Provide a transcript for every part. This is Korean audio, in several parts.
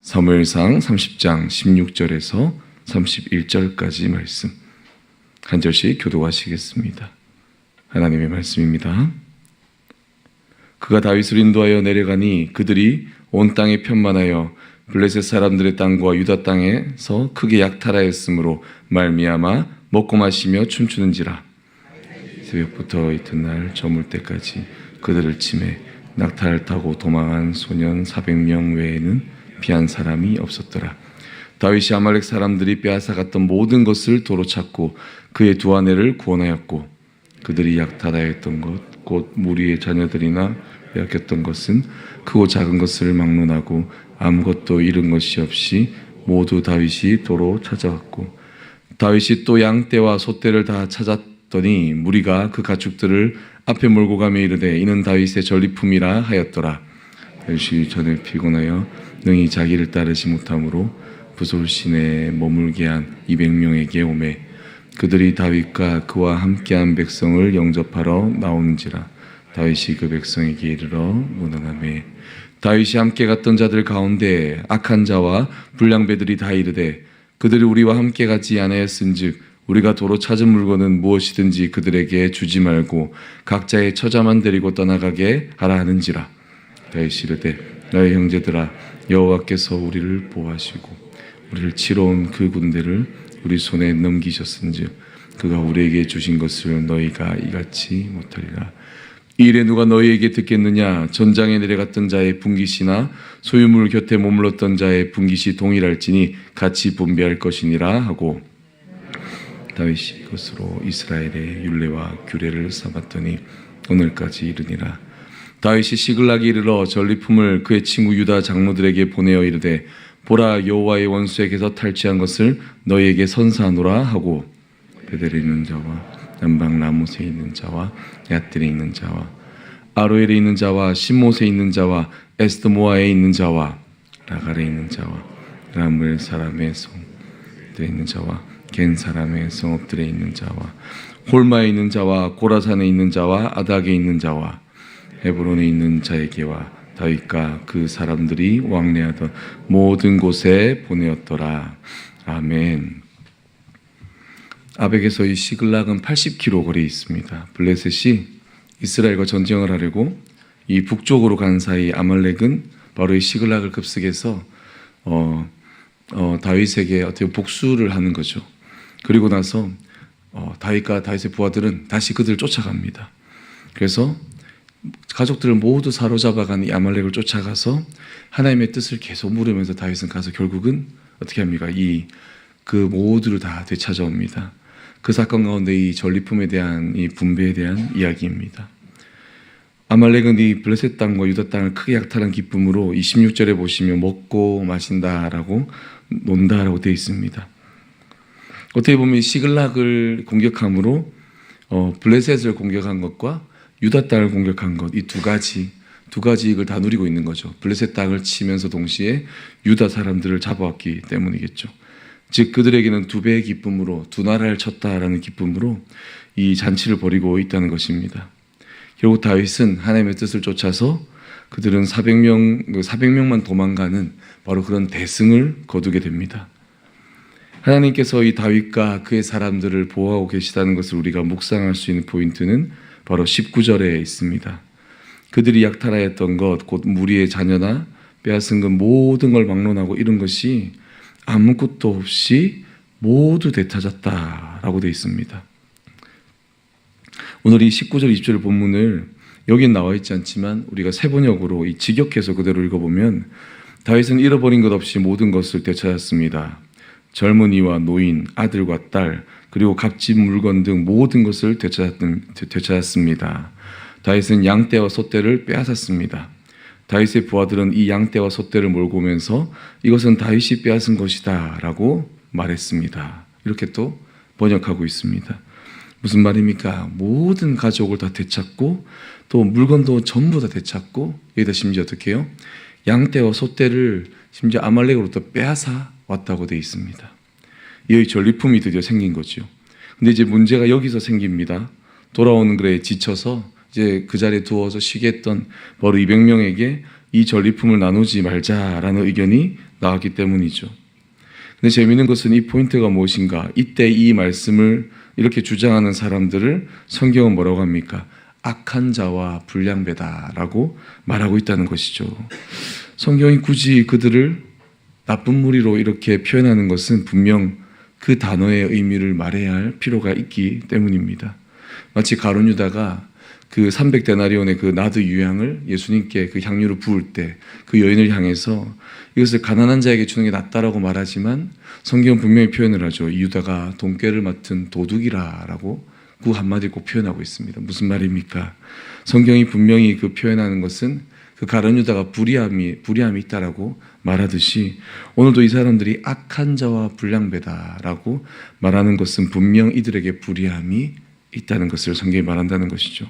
사무엘상 30장 16절에서 31절까지 말씀 한 절씩 교독하시겠습니다. 하나님의 말씀입니다. 그가 다윗을 인도하여 내려가니 그들이 온 땅에 편만하여 블레셋 사람들의 땅과 유다 땅에서 크게 약탈하였으므로 말미암아 먹고 마시며 춤추는지라. 새벽부터 이튿날 저물 때까지 그들을 치매 낙타를 타고 도망한 소년 400명 외에는 피한 사람이 없었더라. 다윗이 아말렉 사람들이 빼앗아갔던 모든 것을 도로 찾고 그의 두 아내를 구원하였고 그들이 약탈하였던 것 곧 무리의 자녀들이나 빼앗겼던 것은 크고 작은 것을 막론하고 아무것도 잃은 것이 없이 모두 다윗이 도로 찾아왔고 다윗이 또 양떼와 소떼를 다 찾았더니 무리가 그 가축들을 앞에 몰고 가며 이르되 이는 다윗의 전리품이라 하였더라. 다윗이 전에 피곤하여 능히 자기를 따르지 못함으로 부솔 시내에 머물게 한 200명에게 오매 그들이 다윗과 그와 함께한 백성을 영접하러 나오는지라. 다윗이 그 백성에게 이르러 문안하매 다윗이 함께 갔던 자들 가운데 악한 자와 불량배들이 다 이르되 그들이 우리와 함께 가지 아니하였은즉 우리가 도로 찾은 물건은 무엇이든지 그들에게 주지 말고 각자의 처자만 데리고 떠나가게 하라 하는지라. 다윗이 이르되 너의 형제들아 여호와께서 우리를 보호하시고 우리를 치러 온 그 군대를 우리 손에 넘기셨은즉 그가 우리에게 주신 것을 너희가 이같이 못하리라. 이 일에 누가 너희에게 듣겠느냐? 전장에 내려갔던 자의 분깃이나 소유물 곁에 머물렀던 자의 분깃이 동일할지니 같이 분배할 것이니라 하고 다윗이 그것으로 이스라엘의 율례와 규례를 삼았더니 오늘까지 이르니라. 다윗이 시글락에 이르러 전리품을 그의 친구 유다 장로들에게 보내어 이르되 보라 여호와의 원수에게서 탈취한 것을 너희에게 선사하노라 하고 베델에 있는 자와 남방 라못에 있는 자와 얏들에 있는 자와 아로엘에 있는 자와 신못에 있는 자와 에스드모아에 있는 자와 라갈에 있는 자와 라무엘 사람의 성들에 있는 자와 겐 사람의 성읍들에 있는 자와 홀마에 있는 자와 고라산에 있는 자와 아닥에 있는 자와 헤브론에 있는 자에게와 다윗과 그 사람들이 왕래하던 모든 곳에 보내었더라. 아멘. 아벡에서 이 시글락은 80km 거리에 있습니다. 블레셋이 이스라엘과 전쟁을 하려고 이 북쪽으로 간 사이 아말렉은 바로 이 시글락을 급습해서 다윗에게 어떻게 복수를 하는 거죠. 그리고 나서 다윗과 다윗의 부하들은 다시 그들을 쫓아갑니다. 그래서 가족들을 모두 사로잡아간 이 아말렉을 쫓아가서 하나님의 뜻을 계속 물으면서 다윗은 가서 결국은 어떻게 합니까? 그 모두를 다 되찾아옵니다. 그 사건 가운데 이 전리품에 대한 이 분배에 대한 이야기입니다. 아말렉은 이 블레셋 땅과 유다 땅을 크게 약탈한 기쁨으로 26절에 보시면 먹고 마신다라고 논다라고 되어 있습니다. 어떻게 보면 시글락을 공격함으로 블레셋을 공격한 것과 유다 땅을 공격한 것, 이 두 가지 이익을 다 누리고 있는 거죠. 블레셋 땅을 치면서 동시에 유다 사람들을 잡아왔기 때문이겠죠. 즉 그들에게는 두 배의 기쁨으로 두 나라를 쳤다라는 기쁨으로 이 잔치를 벌이고 있다는 것입니다. 결국 다윗은 하나님의 뜻을 쫓아서 그들은 400명만 도망가는 바로 그런 대승을 거두게 됩니다. 하나님께서 이 다윗과 그의 사람들을 보호하고 계시다는 것을 우리가 묵상할 수 있는 포인트는 바로 19절에 있습니다. 그들이 약탈하였던 것, 곧 무리의 자녀나 빼앗은 것 모든 걸 막론하고 이런 것이 아무것도 없이 모두 되찾았다라고 되어 있습니다. 오늘 이 19절, 20절 본문을 여긴 나와 있지 않지만 우리가 세번역으로 이 직역해서 그대로 읽어보면 다윗은 잃어버린 것 없이 모든 것을 되찾았습니다. 젊은이와 노인, 아들과 딸, 그리고 값진 물건 등 모든 것을 되찾았습니다. 다윗은 양떼와 소떼를 빼앗았습니다. 다윗의 부하들은 이 양떼와 소떼를 몰고 오면서 이것은 다윗이 빼앗은 것이다 라고 말했습니다. 이렇게 또 번역하고 있습니다. 무슨 말입니까? 모든 가족을 다 되찾고 또 물건도 전부 다 되찾고 여기다 심지어 어떻게 해요? 양떼와 소떼를 심지어 아말렉으로부터 빼앗아 왔다고 되어 있습니다. 이 전리품이 드디어 생긴 거죠. 근데 이제 문제가 여기서 생깁니다. 돌아오는 글에 지쳐서 이제 그 자리에 두어서 쉬게 했던 바로 200명에게 이 전리품을 나누지 말자라는 의견이 나왔기 때문이죠. 근데 재미있는 것은 이 포인트가 무엇인가? 이때 이 말씀을 이렇게 주장하는 사람들을 성경은 뭐라고 합니까? 악한 자와 불량배다라고 말하고 있다는 것이죠. 성경이 굳이 그들을 나쁜 무리로 이렇게 표현하는 것은 분명 그 단어의 의미를 말해야 할 필요가 있기 때문입니다. 마치 가룟 유다가 그 300데나리온의 그 나드 유향을 예수님께 그 향유를 부을 때 그 여인을 향해서 이것을 가난한 자에게 주는 게 낫다라고 말하지만 성경은 분명히 표현을 하죠. 이 유다가 돈꾀를 맡은 도둑이라라고 그 한마디 꼭 표현하고 있습니다. 무슨 말입니까? 성경이 분명히 그 표현하는 것은 그 가룟 유다가 불의함이 있다라고 말하듯이 오늘도 이 사람들이 악한 자와 불량배다라고 말하는 것은 분명 이들에게 불의함이 있다는 것을 성경이 말한다는 것이죠.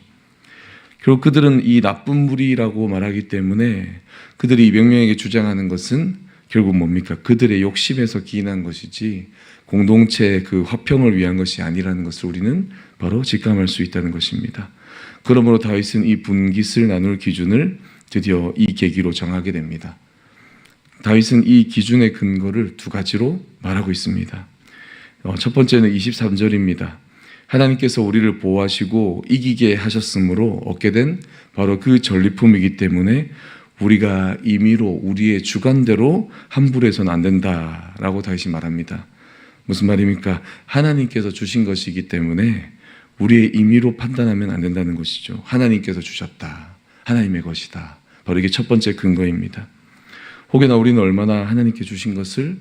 결국 그들은 이 나쁜 무리라고 말하기 때문에 그들이 200명에게 주장하는 것은 결국 뭡니까? 그들의 욕심에서 기인한 것이지 공동체의 그 화평을 위한 것이 아니라는 것을 우리는 바로 직감할 수 있다는 것입니다. 그러므로 다윗은 이 분깃을 나눌 기준을 드디어 이 계기로 정하게 됩니다. 다윗은 이 기준의 근거를 두 가지로 말하고 있습니다. 첫 번째는 23절입니다. 하나님께서 우리를 보호하시고 이기게 하셨으므로 얻게 된 바로 그 전리품이기 때문에 우리가 임의로 우리의 주관대로 함부로 해서는 안 된다라고 다윗이 말합니다. 무슨 말입니까? 하나님께서 주신 것이기 때문에 우리의 임의로 판단하면 안 된다는 것이죠. 하나님께서 주셨다. 하나님의 것이다. 바로 이게 첫 번째 근거입니다. 혹여나 우리는 얼마나 하나님께 주신 것을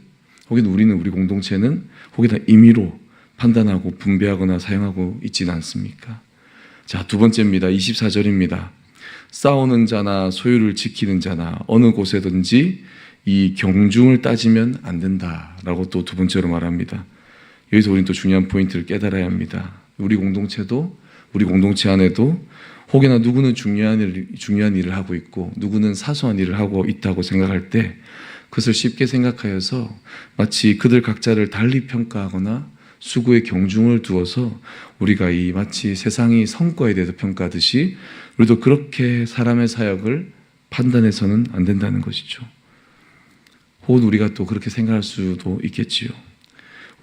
혹여나 우리 공동체는 혹여나 임의로 판단하고 분배하거나 사용하고 있지는 않습니까? 자, 두 번째입니다. 24절입니다. 싸우는 자나 소유를 지키는 자나 어느 곳에든지 이 경중을 따지면 안 된다라고 또 두 번째로 말합니다. 여기서 우리는 또 중요한 포인트를 깨달아야 합니다. 우리 공동체도 우리 공동체 안에도 혹여나 누구는 중요한 일을 하고 있고 누구는 사소한 일을 하고 있다고 생각할 때 그것을 쉽게 생각하여서 마치 그들 각자를 달리 평가하거나 수구의 경중을 두어서 우리가 이 마치 세상이 성과에 대해서 평가하듯이 우리도 그렇게 사람의 사역을 판단해서는 안 된다는 것이죠. 혹은 우리가 또 그렇게 생각할 수도 있겠지요.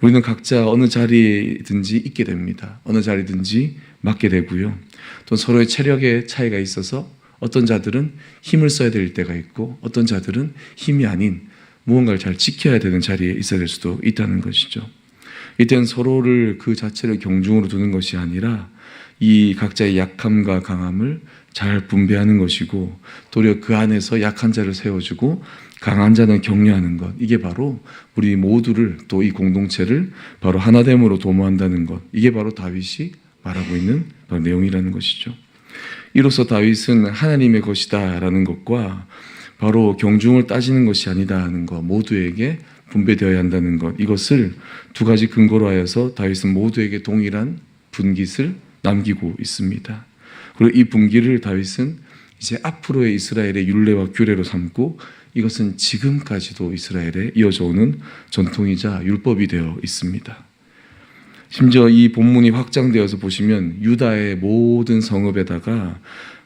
우리는 각자 어느 자리든지 있게 됩니다. 어느 자리든지 맡게 되고요. 또 서로의 체력의 차이가 있어서 어떤 자들은 힘을 써야 될 때가 있고 어떤 자들은 힘이 아닌 무언가를 잘 지켜야 되는 자리에 있어야 될 수도 있다는 것이죠. 이때는 서로를 그 자체를 경중으로 두는 것이 아니라 이 각자의 약함과 강함을 잘 분배하는 것이고 도리어 그 안에서 약한 자를 세워주고 강한 자는 격려하는 것, 이게 바로 우리 모두를 또 이 공동체를 바로 하나됨으로 도모한다는 것, 이게 바로 다윗이 말하고 있는 바로 내용이라는 것이죠. 이로써 다윗은 하나님의 것이다 라는 것과 바로 경중을 따지는 것이 아니다 하는 것, 모두에게 분배되어야 한다는 것, 이것을 두 가지 근거로 하여서 다윗은 모두에게 동일한 분깃을 남기고 있습니다. 그리고 이 분깃을 다윗은 이제 앞으로의 이스라엘의 율례와 규례로 삼고 이것은 지금까지도 이스라엘에 이어져 오는 전통이자 율법이 되어 있습니다. 심지어 이 본문이 확장되어서 보시면 유다의 모든 성읍에다가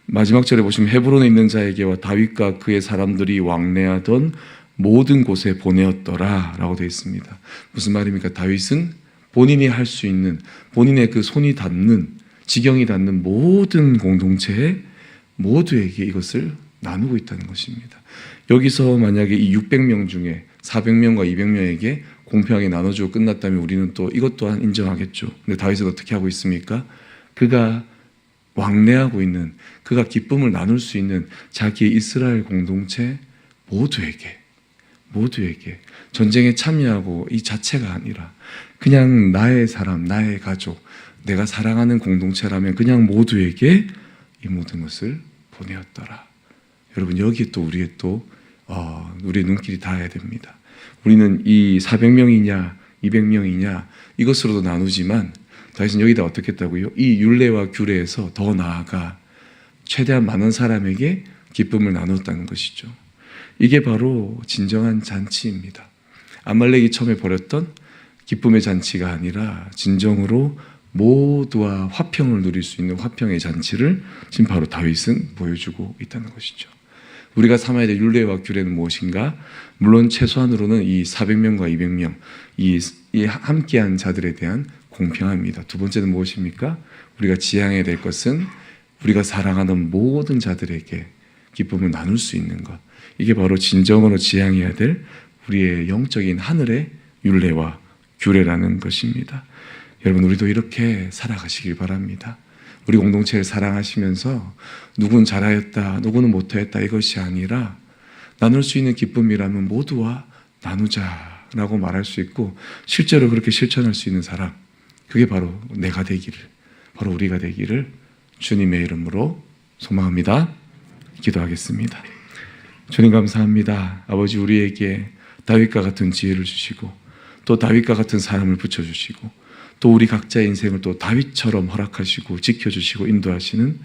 마지막 절에 보시면 헤브론에 있는 자에게와 다윗과 그의 사람들이 왕래하던 모든 곳에 보내었더라 라고 되어 있습니다. 무슨 말입니까? 다윗은 본인이 할 수 있는 본인의 그 손이 닿는 지경이 닿는 모든 공동체에 모두에게 이것을 나누고 있다는 것입니다. 여기서 만약에 이 600명 중에 400명과 200명에게 공평하게 나눠주고 끝났다면 우리는 또 이것 또한 인정하겠죠. 근데 다윗은 어떻게 하고 있습니까? 그가 왕래하고 있는, 그가 기쁨을 나눌 수 있는 자기의 이스라엘 공동체 모두에게 전쟁에 참여하고 이 자체가 아니라 그냥 나의 사람, 나의 가족, 내가 사랑하는 공동체라면 그냥 모두에게 이 모든 것을 보내었더라. 여러분, 여기에 또 우리의 눈길이 닿아야 됩니다. 우리는 이 400명이냐 200명이냐 이것으로도 나누지만 다윗은 여기다 어떻게 했다고요? 이 율례와 규례에서 더 나아가 최대한 많은 사람에게 기쁨을 나눴다는 것이죠. 이게 바로 진정한 잔치입니다. 아말렉이 처음에 벌였던 기쁨의 잔치가 아니라 진정으로 모두와 화평을 누릴 수 있는 화평의 잔치를 지금 바로 다윗은 보여주고 있다는 것이죠. 우리가 삼아야 될 율례와 규례는 무엇인가? 물론 최소한으로는 이 400명과 200명 이 함께한 자들에 대한 공평합니다. 두 번째는 무엇입니까? 우리가 지향해야 될 것은 우리가 사랑하는 모든 자들에게 기쁨을 나눌 수 있는 것. 이게 바로 진정으로 지향해야 될 우리의 영적인 하늘의 율례와 규례라는 것입니다. 여러분, 우리도 이렇게 살아가시길 바랍니다. 우리 공동체를 사랑하시면서 누구는 잘하였다, 누구는 못하였다 이것이 아니라 나눌 수 있는 기쁨이라면 모두와 나누자라고 말할 수 있고 실제로 그렇게 실천할 수 있는 사람, 그게 바로 내가 되기를, 바로 우리가 되기를 주님의 이름으로 소망합니다. 기도하겠습니다. 주님 감사합니다. 아버지, 우리에게 다윗과 같은 지혜를 주시고 또 다윗과 같은 사람을 붙여주시고 또 우리 각자의 인생을 또 다윗처럼 허락하시고 지켜주시고 인도하시는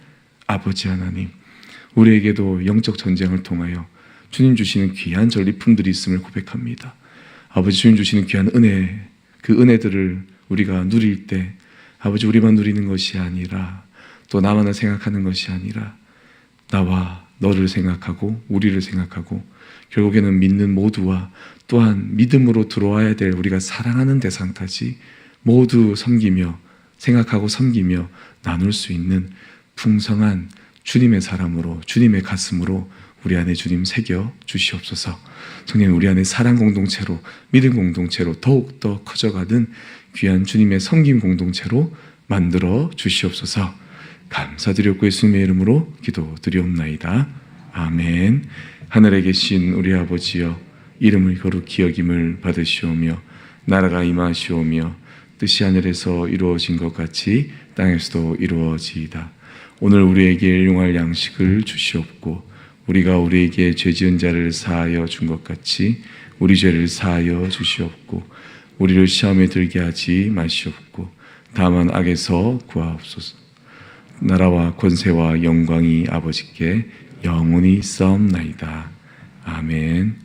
아버지 하나님, 우리에게도 영적 전쟁을 통하여 주님 주시는 귀한 전리품들이 있음을 고백합니다. 아버지, 주님 주시는 귀한 은혜, 그 은혜들을 우리가 누릴 때 아버지, 우리만 누리는 것이 아니라 또 나만을 생각하는 것이 아니라 나와 너를 생각하고 우리를 생각하고 결국에는 믿는 모두와 또한 믿음으로 들어와야 될 우리가 사랑하는 대상까지 모두 섬기며 생각하고 섬기며 나눌 수 있는 풍성한 주님의 사람으로, 주님의 가슴으로 우리 안에 주님 새겨 주시옵소서. 성령, 우리 안에 사랑 공동체로, 믿음 공동체로 더욱더 커져가는 귀한 주님의 섬김 공동체로 만들어 주시옵소서. 감사드렸고 예수님의 이름으로 기도드리옵나이다. 아멘. 하늘에 계신 우리 아버지여, 이름을 거룩히 여김을 받으시오며 나라가 임하시오며 뜻이 하늘에서 이루어진 것 같이 땅에서도 이루어지이다. 오늘 우리에게 일용할 양식을 주시옵고 우리가 우리에게 죄 지은 자를 사하여 준 것 같이 우리 죄를 사하여 주시옵고 우리를 시험에 들게 하지 마시옵고 다만 악에서 구하옵소서. 나라와 권세와 영광이 아버지께 영원히 있사옵나이다. 아멘.